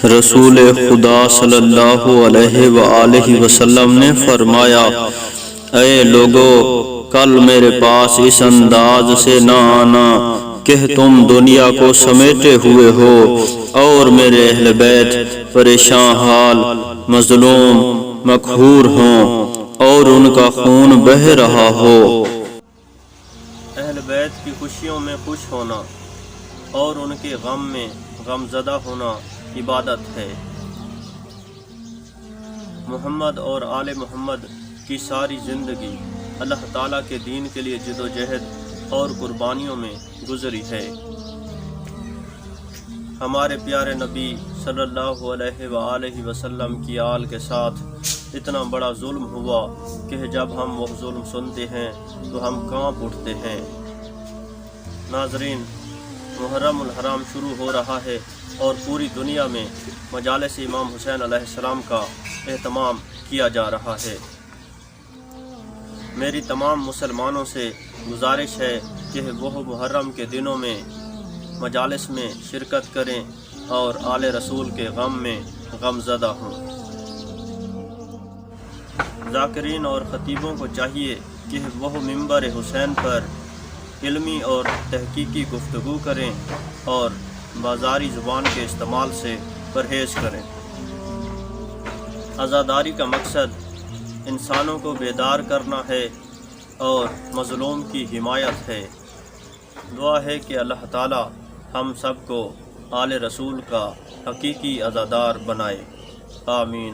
رسول خدا صلی اللہ علیہ وآلہ وسلم نے فرمایا، اے لوگو، کل میرے پاس اس انداز سے نہ آنا کہ تم دنیا کو سمیٹے ہوئے ہو اور میرے اہل بیت پریشان حال، مظلوم، مقہور ہوں اور ان کا خون بہہ رہا ہو۔ اہل بیت کی خوشیوں میں خوش ہونا اور ان کے غم میں غم زدہ ہونا عبادت ہے۔ محمد اور آل محمد کی ساری زندگی اللہ تعالیٰ کے دین کے لیے جد و جہد اور قربانیوں میں گزری ہے۔ ہمارے پیارے نبی صلی اللہ علیہ وآلہ وسلم کی آل کے ساتھ اتنا بڑا ظلم ہوا کہ جب ہم وہ ظلم سنتے ہیں تو ہم کانپ اٹھتے ہیں۔ ناظرین، محرم الحرام شروع ہو رہا ہے اور پوری دنیا میں مجالس امام حسین علیہ السلام کا اہتمام کیا جا رہا ہے۔ میری تمام مسلمانوں سے گزارش ہے کہ وہ محرم کے دنوں میں مجالس میں شرکت کریں اور آل رسول کے غم میں غم زدہ ہوں۔ ذاکرین اور خطیبوں کو چاہیے کہ وہ منبر حسین پر علمی اور تحقیقی گفتگو کریں اور بازاری زبان کے استعمال سے پرہیز کریں۔ عزاداری کا مقصد انسانوں کو بیدار کرنا ہے اور مظلوم کی حمایت ہے۔ دعا ہے کہ اللہ تعالی ہم سب کو آل رسول کا حقیقی عزادار بنائے۔ آمین۔